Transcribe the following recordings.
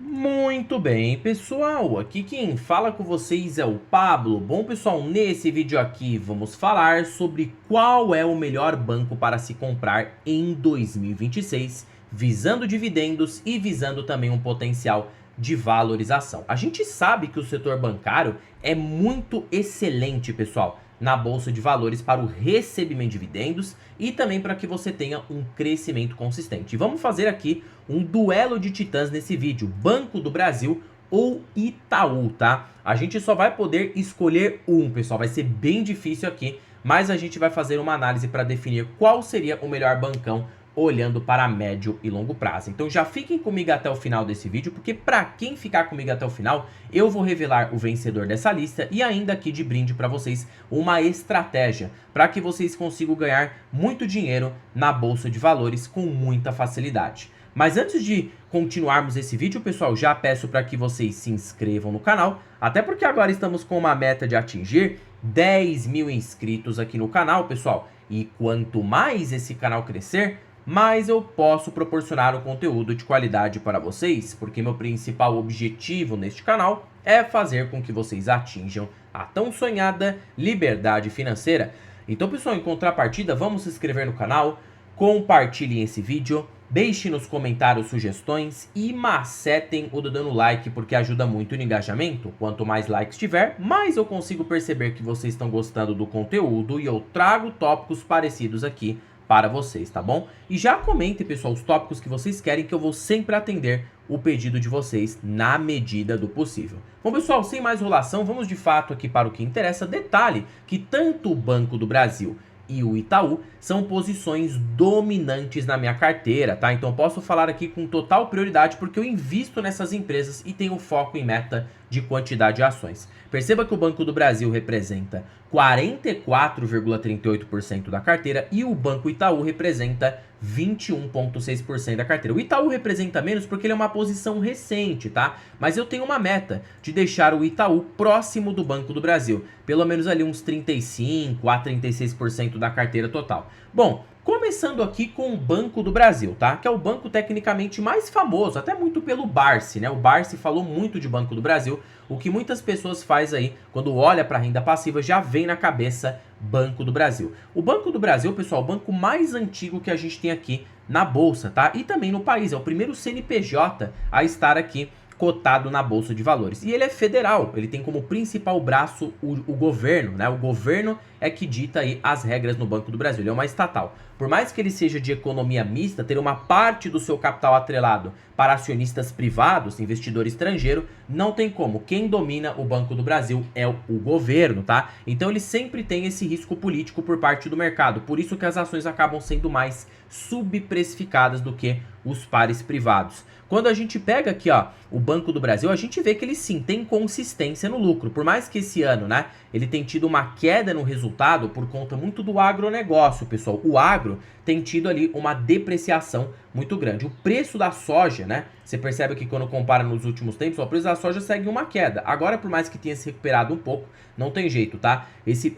Muito bem, pessoal, aqui quem fala com vocês é o Pablo. Bom, pessoal, nesse vídeo aqui vamos falar sobre qual é o melhor banco para se comprar em 2026, visando dividendos e visando também um potencial de valorização. A gente sabe que o setor bancário é muito excelente, pessoal, na bolsa de valores para o recebimento de dividendos e também para que você tenha um crescimento consistente. E vamos fazer aqui um duelo de titãs nesse vídeo, Banco do Brasil ou Itaú, tá? A gente só vai poder escolher um, pessoal, vai ser bem difícil aqui, mas a gente vai fazer uma análise para definir qual seria o melhor bancão olhando para médio e longo prazo. Então já fiquem comigo até o final desse vídeo, porque para quem ficar comigo até o final, eu vou revelar o vencedor dessa lista e ainda aqui de brinde para vocês uma estratégia para que vocês consigam ganhar muito dinheiro na bolsa de valores com muita facilidade. Mas antes de continuarmos esse vídeo, pessoal, já peço para que vocês se inscrevam no canal, até porque agora estamos com uma meta de atingir 10 mil inscritos aqui no canal, pessoal. E quanto mais esse canal crescer, mais eu posso proporcionar um conteúdo de qualidade para vocês, porque meu principal objetivo neste canal é fazer com que vocês atinjam a tão sonhada liberdade financeira. Então, pessoal, em contrapartida, vamos se inscrever no canal, compartilhem esse vídeo, deixem nos comentários sugestões e macetem o dedo no like, porque ajuda muito no engajamento. Quanto mais likes tiver, mais eu consigo perceber que vocês estão gostando do conteúdo e eu trago tópicos parecidos aqui para vocês, tá bom? E já comentem, pessoal, os tópicos que vocês querem, que eu vou sempre atender o pedido de vocês na medida do possível. Bom, pessoal, sem mais enrolação, vamos de fato aqui para o que interessa. Detalhe que tanto o Banco do Brasil e o Itaú são posições dominantes na minha carteira, tá? Então posso falar aqui com total prioridade porque eu invisto nessas empresas e tenho foco em meta de quantidade de ações. Perceba que o Banco do Brasil representa 44,38% da carteira e o Banco Itaú representa 21,6% da carteira. O Itaú representa menos porque ele é uma posição recente, tá? Mas eu tenho uma meta de deixar o Itaú próximo do Banco do Brasil, pelo menos ali uns 35 a 36% da carteira total. Bom, começando aqui com o Banco do Brasil, tá? Que é o banco tecnicamente mais famoso, até muito pelo Barsi, né? O Barsi falou muito de Banco do Brasil, o que muitas pessoas faz aí, quando olha para a renda passiva, já vem na cabeça Banco do Brasil. O Banco do Brasil, pessoal, é o banco mais antigo que a gente tem aqui na bolsa, tá? E também no país, é o primeiro CNPJ a estar aqui cotado na Bolsa de Valores. E ele é federal, ele tem como principal braço o governo, né? O governo é que dita aí as regras no Banco do Brasil, ele é uma estatal. Por mais que ele seja de economia mista, ter uma parte do seu capital atrelado para acionistas privados, investidor estrangeiro, não tem como. Quem domina o Banco do Brasil é o governo, tá? Então ele sempre tem esse risco político por parte do mercado, por isso que as ações acabam sendo mais subprecificadas do que os pares privados. Quando a gente pega aqui, ó, o Banco do Brasil, a gente vê que ele sim tem consistência no lucro. Por mais que esse ano, né, ele tem tido uma queda no resultado por conta muito do agronegócio, pessoal. O agro tem tido ali uma depreciação muito grande. O preço da soja, né, você percebe que quando compara nos últimos tempos, o preço da soja segue uma queda. Agora, por mais que tenha se recuperado um pouco, não tem jeito, tá?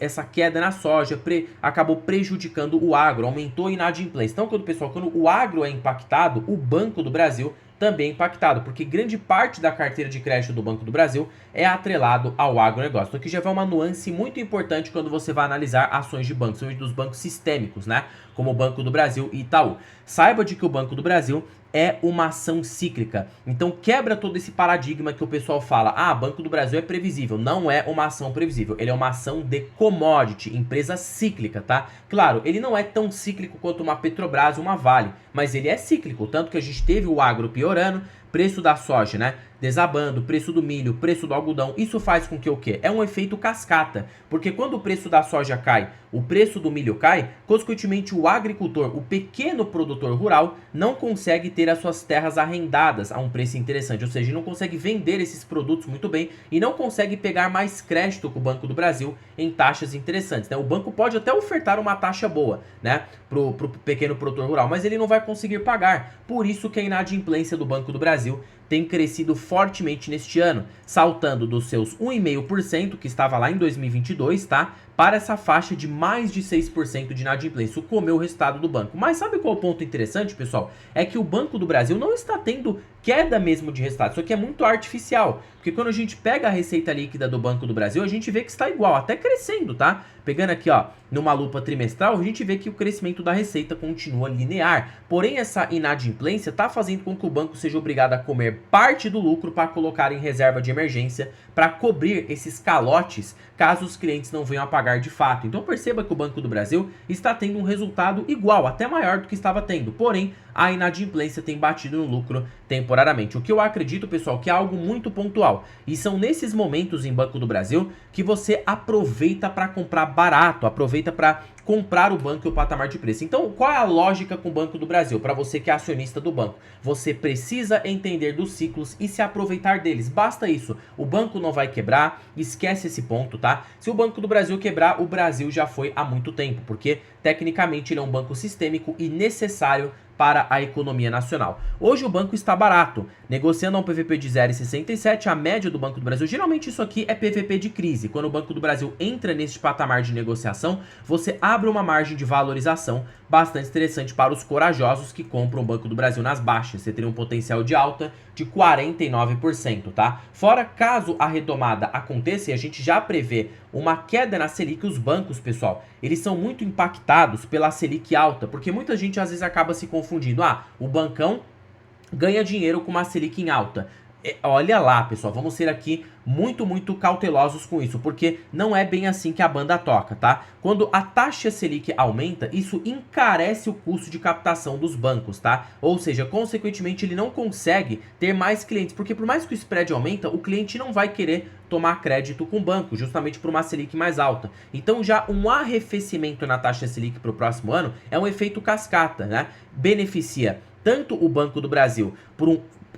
Essa queda na soja acabou prejudicando o agro, aumentou a inadimplência. Então, quando o agro é impactado, o Banco do Brasil também é impactado, porque grande parte da carteira de crédito do Banco do Brasil é atrelado ao agronegócio. Então aqui já vai uma nuance muito importante quando você vai analisar ações de bancos, ações dos bancos sistêmicos, né? Como o Banco do Brasil e Itaú. Saiba de que o Banco do Brasil é uma ação cíclica. Então quebra todo esse paradigma que o pessoal fala, ah, Banco do Brasil é previsível. Não é uma ação previsível, ele é uma ação de commodity, empresa cíclica, tá? Claro, ele não é tão cíclico quanto uma Petrobras ou uma Vale, mas ele é cíclico, tanto que a gente teve o agro piorando, preço da soja, né, desabando, preço do milho, preço do algodão. Isso faz com que o quê? É um efeito cascata, porque quando o preço da soja cai, o preço do milho cai, consequentemente o agricultor, o pequeno produtor rural, não consegue ter as suas terras arrendadas a um preço interessante, ou seja, não consegue vender esses produtos muito bem e não consegue pegar mais crédito com o Banco do Brasil em taxas interessantes, né? O banco pode até ofertar uma taxa boa, né, pro pequeno produtor rural, mas ele não vai conseguir pagar. Por isso que a inadimplência do Banco do Brasil tem crescido fortemente neste ano, saltando dos seus 1,5% que estava lá em 2022, tá, para essa faixa de mais de 6% de inadimplência. Isso comeu o resultado do banco. Mas sabe qual é o ponto interessante, pessoal? É que o Banco do Brasil não está tendo queda mesmo de resultado. Isso aqui é muito artificial. Porque quando a gente pega a receita líquida do Banco do Brasil, a gente vê que está igual, até crescendo, tá? Pegando aqui, ó, numa lupa trimestral, a gente vê que o crescimento da receita continua linear. Porém, essa inadimplência está fazendo com que o banco seja obrigado a comer parte do lucro para colocar em reserva de emergência, para cobrir esses calotes, caso os clientes não venham a pagar de fato. Então perceba que o Banco do Brasil está tendo um resultado igual, até maior do que estava tendo. Porém, a inadimplência tem batido no lucro temporariamente. O que eu acredito, pessoal, que é algo muito pontual. E são nesses momentos em Banco do Brasil que você aproveita para comprar barato, aproveita para comprar o banco e o patamar de preço. Então, qual é a lógica com o Banco do Brasil? Para você que é acionista do banco, você precisa entender dos ciclos e se aproveitar deles. Basta isso. O banco não vai quebrar, esquece esse ponto, tá? Se o Banco do Brasil quebrar, o Brasil já foi há muito tempo, porque tecnicamente ele é um banco sistêmico e necessário para a economia nacional. Hoje o banco está barato, negociando a um PVP de 0,67, a média do Banco do Brasil. Geralmente isso aqui é PVP de crise. Quando o Banco do Brasil entra nesse patamar de negociação, você abre uma margem de valorização bastante interessante para os corajosos que compram o Banco do Brasil nas baixas. Você teria um potencial de alta de 49%, tá? Fora, caso a retomada aconteça, e a gente já prevê uma queda na Selic, os bancos, pessoal, eles são muito impactados pela Selic alta, porque muita gente às vezes acaba se confundindo. Ah, o bancão ganha dinheiro com uma Selic em alta. Olha lá, pessoal, vamos ser aqui muito cautelosos com isso, porque não é bem assim que a banda toca, tá? Quando a taxa Selic aumenta, isso encarece o custo de captação dos bancos, tá? Ou seja, consequentemente, ele não consegue ter mais clientes, porque por mais que o spread aumenta, o cliente não vai querer tomar crédito com o banco, justamente por uma Selic mais alta. Então, já um arrefecimento na taxa Selic para o próximo ano é um efeito cascata, né? Beneficia tanto o Banco do Brasil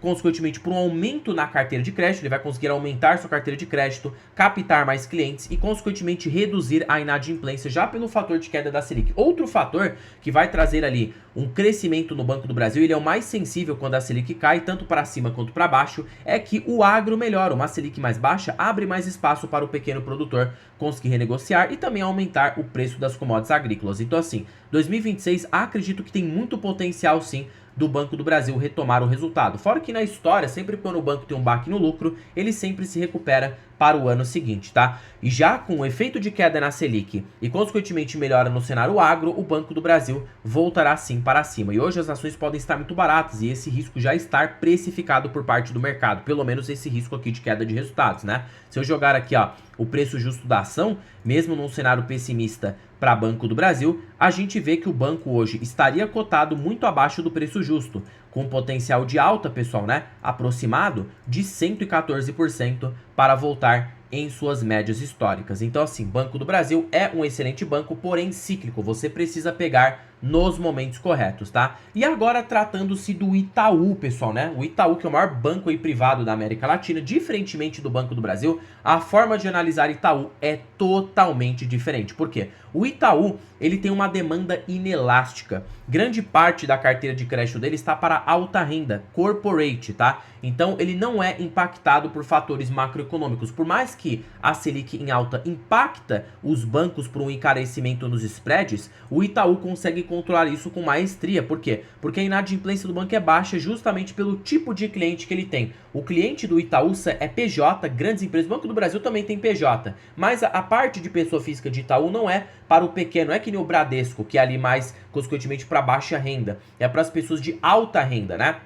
consequentemente, por um aumento na carteira de crédito, ele vai conseguir aumentar sua carteira de crédito, captar mais clientes e, consequentemente, reduzir a inadimplência já pelo fator de queda da Selic. Outro fator que vai trazer ali um crescimento no Banco do Brasil, ele é o mais sensível quando a Selic cai, tanto para cima quanto para baixo, é que o agro melhora. Uma Selic mais baixa abre mais espaço para o pequeno produtor conseguir renegociar e também aumentar o preço das commodities agrícolas. Então, assim, 2026, acredito que tem muito potencial, sim, do Banco do Brasil retomar o resultado. Fora que na história, sempre quando o banco tem um baque no lucro, ele sempre se recupera para o ano seguinte, tá? E já com o efeito de queda na Selic e consequentemente melhora no cenário agro, o Banco do Brasil voltará sim para cima. E hoje as ações podem estar muito baratas e esse risco já estar precificado por parte do mercado, pelo menos esse risco aqui de queda de resultados, né? Se eu jogar aqui, ó, o preço justo da ação, mesmo num cenário pessimista para Banco do Brasil, a gente vê que o banco hoje estaria cotado muito abaixo do preço justo, com potencial de alta, pessoal, né, aproximado de 114% para voltar em suas médias históricas. Então, assim, Banco do Brasil é um excelente banco, porém cíclico. Você precisa pegar nos momentos corretos, tá? E agora tratando-se do Itaú, pessoal, né? O Itaú, que é o maior banco aí privado da América Latina, diferentemente do Banco do Brasil, a forma de analisar Itaú é totalmente diferente. Por quê? O Itaú, ele tem uma demanda inelástica. Grande parte da carteira de crédito dele está para alta renda, corporate, tá? Então, ele não é impactado por fatores macroeconômicos. Por mais que a Selic em alta impacta os bancos por um encarecimento nos spreads, o Itaú consegue controlar isso com maestria. Por quê? Porque a inadimplência do banco é baixa justamente pelo tipo de cliente que ele tem. O cliente do Itaú é PJ, grandes empresas. O Banco do Brasil também tem PJ. Mas a parte de pessoa física de Itaú não é para o pequeno, não é que nem o Bradesco, que é ali mais, consequentemente, para baixa renda. É para as pessoas de alta renda, né?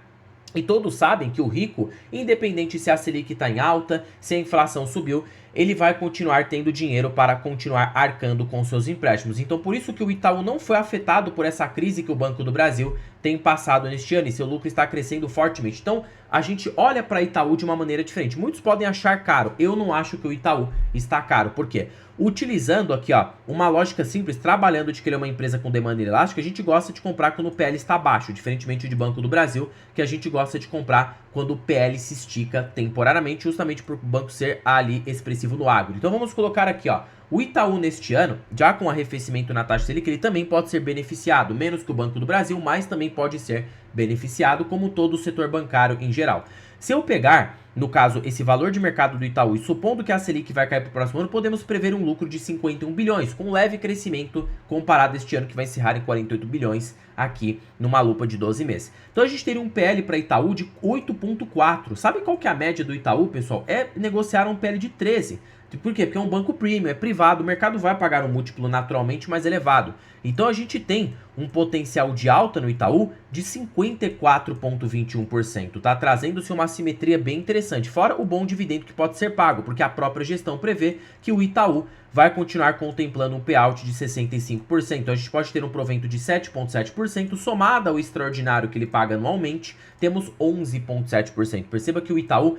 E todos sabem que o rico, independente se a Selic está em alta, se a inflação subiu, ele vai continuar tendo dinheiro para continuar arcando com seus empréstimos. Então, por isso que o Itaú não foi afetado por essa crise que o Banco do Brasil tem passado neste ano e seu lucro está crescendo fortemente. Então, a gente olha para Itaú de uma maneira diferente. Muitos podem achar caro. Eu não acho que o Itaú está caro. Por quê? Utilizando aqui, ó, uma lógica simples, trabalhando de que ele é uma empresa com demanda elástica, a gente gosta de comprar quando o PL está baixo, diferentemente de Banco do Brasil, que a gente gosta de comprar quando o PL se estica temporariamente, justamente por o banco ser ali expressivo no agro. Então vamos colocar aqui, ó, o Itaú neste ano, já com arrefecimento na taxa Selic, ele também pode ser beneficiado, menos que o Banco do Brasil, mas também pode ser beneficiado, como todo o setor bancário em geral. Se eu pegar, no caso, esse valor de mercado do Itaú e supondo que a Selic vai cair para o próximo ano, podemos prever um lucro de 51 bilhões, com um leve crescimento comparado a este ano que vai encerrar em 48 bilhões aqui numa lupa de 12 meses. Então a gente teria um PL para Itaú de 8,4. Sabe qual que é a média do Itaú, pessoal? É negociar um PL de 13. Por quê? Porque é um banco premium, é privado, o mercado vai pagar um múltiplo naturalmente mais elevado. Então a gente tem um potencial de alta no Itaú de 54,21%, tá? Trazendo-se uma assimetria bem interessante, fora o bom dividendo que pode ser pago, porque a própria gestão prevê que o Itaú vai continuar contemplando um payout de 65%. Então a gente pode ter um provento de 7,7%, somado ao extraordinário que ele paga anualmente, temos 11,7%. Perceba que o Itaú,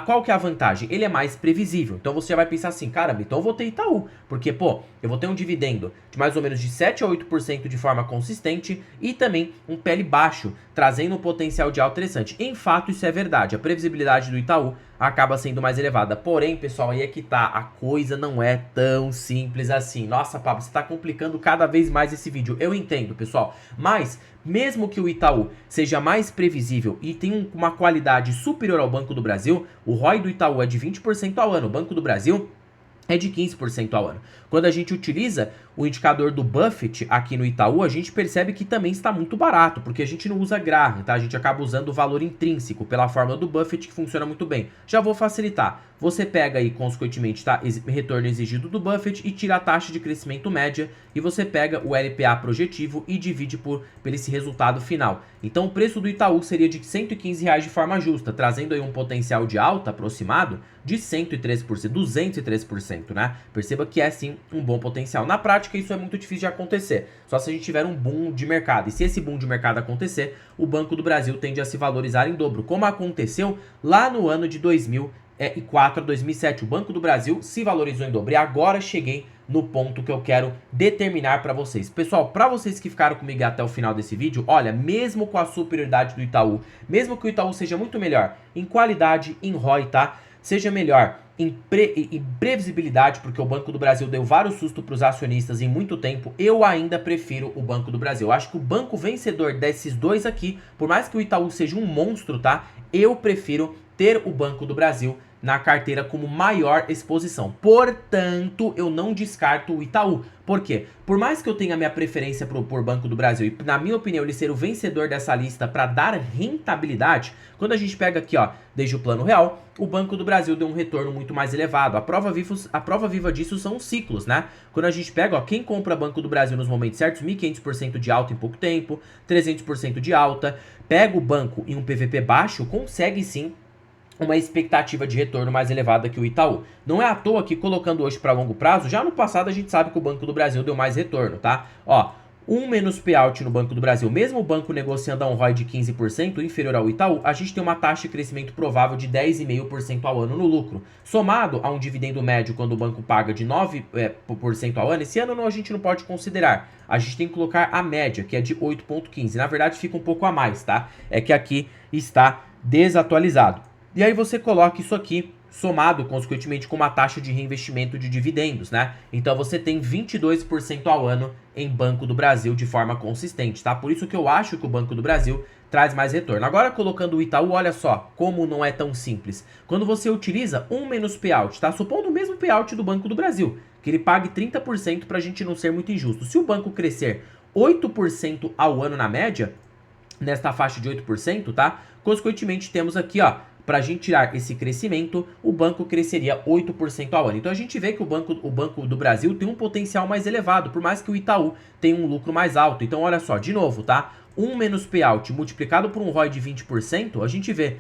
qual que é a vantagem? Ele é mais previsível. Então você já vai pensar assim, caramba, então eu vou ter Itaú, porque, pô, eu vou ter um dividendo de mais ou menos de 7 a 8% de forma consistente e também um PL baixo, trazendo um potencial de alta interessante. Em fato, isso é verdade. A previsibilidade do Itaú acaba sendo mais elevada. Porém, pessoal, aí é que tá. A coisa não é tão simples assim. Nossa, Pablo, você tá complicando cada vez mais esse vídeo. Eu entendo, pessoal. Mas, mesmo que o Itaú seja mais previsível e tenha uma qualidade superior ao Banco do Brasil, o ROI do Itaú é de 20% ao ano. O Banco do Brasil é de 15% ao ano. Quando a gente utiliza o indicador do Buffett aqui no Itaú, a gente percebe que também está muito barato, porque a gente não usa Graham, tá? A gente acaba usando o valor intrínseco pela fórmula do Buffett, que funciona muito bem. Já vou facilitar. Você pega aí, consequentemente, tá? Retorno exigido do Buffett e tira a taxa de crescimento média e você pega o LPA projetivo e divide por esse resultado final. Então, o preço do Itaú seria de R$115 de forma justa, trazendo aí um potencial de alta aproximado de 103%, 203%, né? Perceba que é, sim, um bom potencial. Na prática, isso é muito difícil de acontecer, só se a gente tiver um boom de mercado. E se esse boom de mercado acontecer, o Banco do Brasil tende a se valorizar em dobro, como aconteceu lá no ano de 2004 a 2007. O Banco do Brasil se valorizou em dobro. E agora cheguei no ponto que eu quero determinar para vocês. Pessoal, para vocês que ficaram comigo até o final desse vídeo, olha, mesmo com a superioridade do Itaú, mesmo que o Itaú seja muito melhor em qualidade, em ROI, tá? Seja melhor em previsibilidade, porque o Banco do Brasil deu vários sustos para os acionistas em muito tempo, eu ainda prefiro o Banco do Brasil. Eu acho que o banco vencedor desses dois aqui, por mais que o Itaú seja um monstro, tá? Eu prefiro ter o Banco do Brasil na carteira como maior exposição. Portanto, eu não descarto o Itaú. Por quê? Por mais que eu tenha minha preferência por Banco do Brasil e, na minha opinião, ele ser o vencedor dessa lista para dar rentabilidade, quando a gente pega aqui, ó, desde o Plano Real, o Banco do Brasil deu um retorno muito mais elevado. A prova viva disso são os ciclos, né? Quando a gente pega, ó, quem compra Banco do Brasil nos momentos certos, 1.500% de alta em pouco tempo, 300% de alta, pega o banco em um PVP baixo, consegue sim uma expectativa de retorno mais elevada que o Itaú. Não é à toa que, colocando hoje para longo prazo, já no passado a gente sabe que o Banco do Brasil deu mais retorno, tá? Ó, menos payout no Banco do Brasil, mesmo o banco negociando a um ROI de 15% inferior ao Itaú, a gente tem uma taxa de crescimento provável de 10,5% ao ano no lucro. Somado a um dividendo médio quando o banco paga de 9% ao ano, esse ano a gente não pode considerar. A gente tem que colocar a média, que é de 8,15. Na verdade fica um pouco a mais, tá? É que aqui está desatualizado. E aí você coloca isso aqui somado, consequentemente, com uma taxa de reinvestimento de dividendos, né? Então você tem 22% ao ano em Banco do Brasil de forma consistente, tá? Por isso que eu acho que o Banco do Brasil traz mais retorno. Agora, colocando o Itaú, olha só como não é tão simples. Quando você utiliza menos payout, tá? Supondo o mesmo payout do Banco do Brasil, que ele pague 30% pra gente não ser muito injusto. Se o banco crescer 8% ao ano na média, nesta faixa de 8%, tá? Consequentemente, temos aqui, ó, para a gente tirar esse crescimento, o banco cresceria 8% ao ano. Então a gente vê que o Banco do Brasil tem um potencial mais elevado, por mais que o Itaú tenha um lucro mais alto. Então olha só, de novo, tá? Menos payout multiplicado por um ROI de 20%, a gente vê,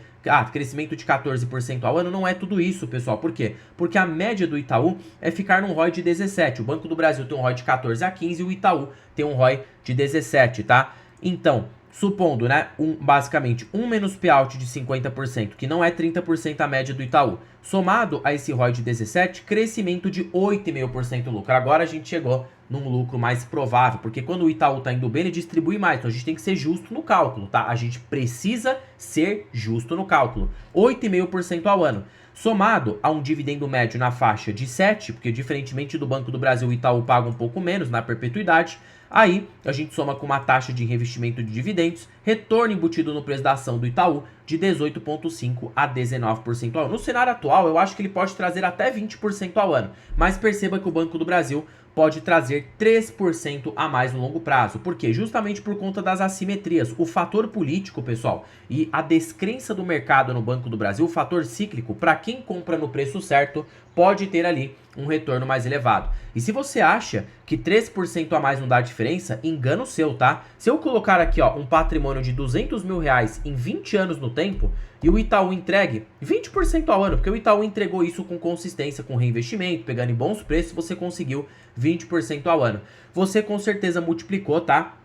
crescimento de 14% ao ano não é tudo isso, pessoal. Por quê? Porque a média do Itaú é ficar num ROI de 17%. O Banco do Brasil tem um ROI de 14 a 15% e o Itaú tem um ROI de 17%, tá? Então, supondo, né, basicamente, menos payout de 50%, que não é 30% a média do Itaú, somado a esse ROI de 17%, crescimento de 8,5% lucro. Agora a gente chegou num lucro mais provável, porque quando o Itaú tá indo bem, ele distribui mais, então a gente tem que ser justo no cálculo, tá? A gente precisa ser justo no cálculo. 8,5% ao ano. Somado a um dividendo médio na faixa de 7%, porque diferentemente do Banco do Brasil, o Itaú paga um pouco menos na perpetuidade, aí a gente soma com uma taxa de reinvestimento de dividendos, retorno embutido no preço da ação do Itaú de 18,5% a 19% ao ano. No cenário atual, eu acho que ele pode trazer até 20% ao ano, mas perceba que o Banco do Brasil pode trazer 3% a mais no longo prazo. Por quê? Justamente por conta das assimetrias. O fator político, pessoal, e a descrença do mercado no Banco do Brasil, o fator cíclico, para quem compra no preço certo, pode ter ali um retorno mais elevado. E se você acha que 3% a mais não dá diferença, engano seu, tá? Se eu colocar aqui, ó, um patrimônio de 200 mil reais em 20 anos no tempo, e o Itaú entregue 20% ao ano, porque o Itaú entregou isso com consistência, com reinvestimento, pegando em bons preços, você conseguiu 20% ao ano. Você com certeza multiplicou, tá?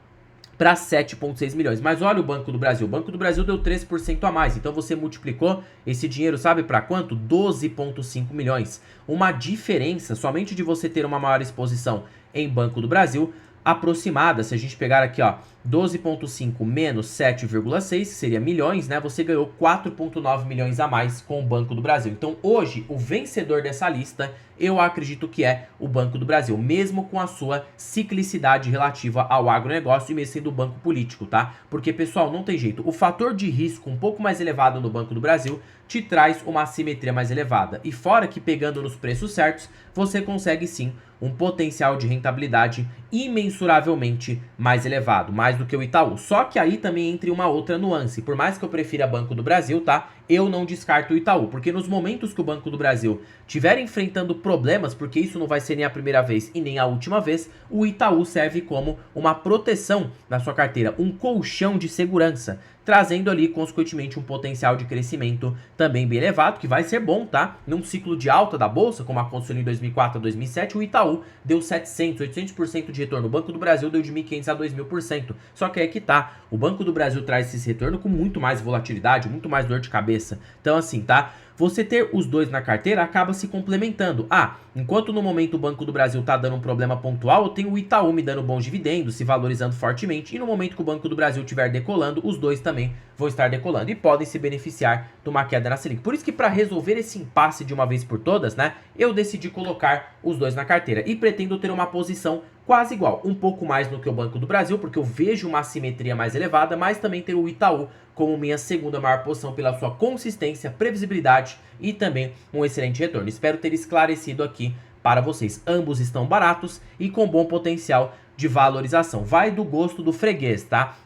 Para 7,6 milhões. Mas olha o Banco do Brasil. O Banco do Brasil deu 3% a mais. Então você multiplicou esse dinheiro, sabe para quanto? 12,5 milhões. Uma diferença somente de você ter uma maior exposição em Banco do Brasil aproximada. Se a gente pegar aqui, ó, 12,5 menos 7,6, que seria milhões, né? Você ganhou 4,9 milhões a mais com o Banco do Brasil. Então hoje, o vencedor dessa lista, eu acredito que é o Banco do Brasil, mesmo com a sua ciclicidade relativa ao agronegócio e mesmo sendo o banco político, tá? Porque, pessoal, não tem jeito. O fator de risco um pouco mais elevado no Banco do Brasil te traz uma assimetria mais elevada. E fora que pegando nos preços certos, você consegue sim um potencial de rentabilidade imensuravelmente mais elevado, mais do que o Itaú. Só que aí também entra uma outra nuance. Por mais que eu prefira Banco do Brasil, tá? Eu não descarto o Itaú, porque nos momentos que o Banco do Brasil estiver enfrentando problemas, porque isso não vai ser nem a primeira vez e nem a última vez, o Itaú serve como uma proteção na sua carteira, um colchão de segurança, trazendo ali, consequentemente, um potencial de crescimento também bem elevado, que vai ser bom, tá? Num ciclo de alta da Bolsa, como aconteceu em 2004 a 2007, o Itaú deu 700%, 800% de retorno. O Banco do Brasil deu de 1.500% a 2.000%. Só que é que tá, o Banco do Brasil traz esse retorno com muito mais volatilidade, muito mais dor de cabeça. Então, assim, tá? Você ter os dois na carteira acaba se complementando. Ah, enquanto no momento o Banco do Brasil tá dando um problema pontual, eu tenho o Itaú me dando bons dividendos, se valorizando fortemente, e no momento que o Banco do Brasil estiver decolando, os dois também vão estar decolando e podem se beneficiar de uma queda na Selic. Por isso que para resolver esse impasse de uma vez por todas, né, eu decidi colocar os dois na carteira e pretendo ter uma posição quase igual, um pouco mais no que o Banco do Brasil, porque eu vejo uma assimetria mais elevada, mas também ter o Itaú como minha segunda maior posição pela sua consistência, previsibilidade e também um excelente retorno. Espero ter esclarecido aqui para vocês. Ambos estão baratos e com bom potencial de valorização. Vai do gosto do freguês, tá?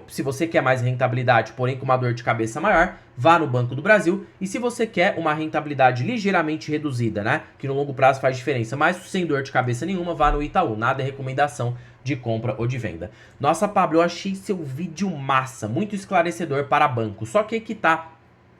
Se você quer mais rentabilidade, porém com uma dor de cabeça maior, vá no Banco do Brasil. E se você quer uma rentabilidade ligeiramente reduzida, né? Que no longo prazo faz diferença, mas sem dor de cabeça nenhuma, vá no Itaú. Nada é recomendação de compra ou de venda. Nossa, Pablo, eu achei seu vídeo massa, muito esclarecedor para banco. Só que aqui tá,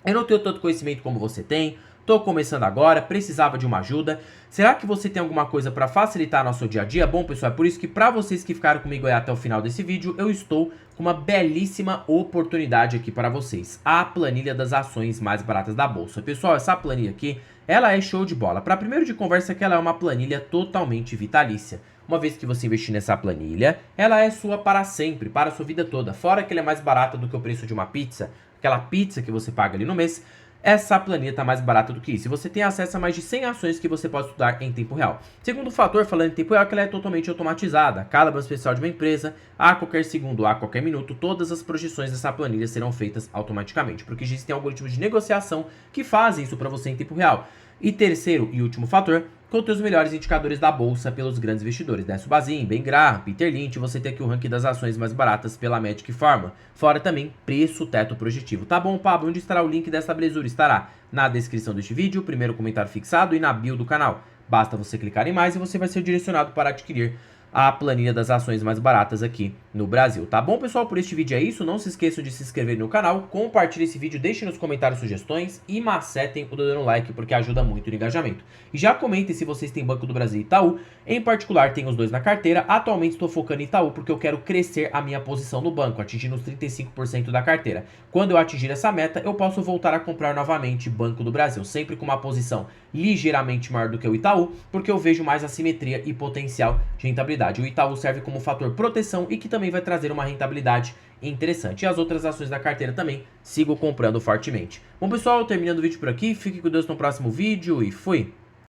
eu não tenho tanto conhecimento como você tem. Tô começando agora, precisava de uma ajuda. Será que você tem alguma coisa para facilitar nosso dia a dia? Bom, pessoal, é por isso que para vocês que ficaram comigo aí até o final desse vídeo, eu estou com uma belíssima oportunidade aqui para vocês. A planilha das ações mais baratas da Bolsa. Pessoal, essa planilha aqui, ela é show de bola. Para primeiro de conversa que ela é uma planilha totalmente vitalícia. Uma vez que você investir nessa planilha, ela é sua para sempre, para a sua vida toda. Fora que ela é mais barata do que o preço de uma pizza, aquela pizza que você paga ali no mês, essa planilha está mais barata do que isso. E você tem acesso a mais de 100 ações que você pode estudar em tempo real. Segundo fator, falando em tempo real, é que ela é totalmente automatizada. Cada balanço especial de uma empresa, a qualquer segundo, a qualquer minuto, todas as projeções dessa planilha serão feitas automaticamente. Porque existem algoritmos de negociação que fazem isso para você em tempo real. E terceiro e último fator, contém os melhores indicadores da bolsa pelos grandes investidores, né? Subazin, Ben Graham, Peter Lynch, você tem aqui o ranking das ações mais baratas pela Magic Formula. Fora também preço teto projetivo. Tá bom, Pablo? Onde estará o link dessa belezura? Estará na descrição deste vídeo, primeiro comentário fixado e na bio do canal. Basta você clicar em mais e você vai ser direcionado para adquirir a planilha das ações mais baratas aqui no Brasil. Tá bom, pessoal? Por este vídeo é isso. Não se esqueçam de se inscrever no canal, compartilhe esse vídeo, deixem nos comentários sugestões e macetem o dedo no like, porque ajuda muito no engajamento. E já comentem se vocês têm Banco do Brasil e Itaú. Em particular, tenho os dois na carteira. Atualmente estou focando em Itaú porque eu quero crescer a minha posição no banco, atingindo os 35% da carteira. Quando eu atingir essa meta, eu posso voltar a comprar novamente Banco do Brasil, sempre com uma posição ligeiramente maior do que o Itaú, porque eu vejo mais assimetria e potencial de rentabilidade. O Itaú serve como fator proteção e que também vai trazer uma rentabilidade interessante. E as outras ações da carteira também sigo comprando fortemente. Bom, pessoal, terminando o vídeo por aqui. Fique com Deus no próximo vídeo e fui!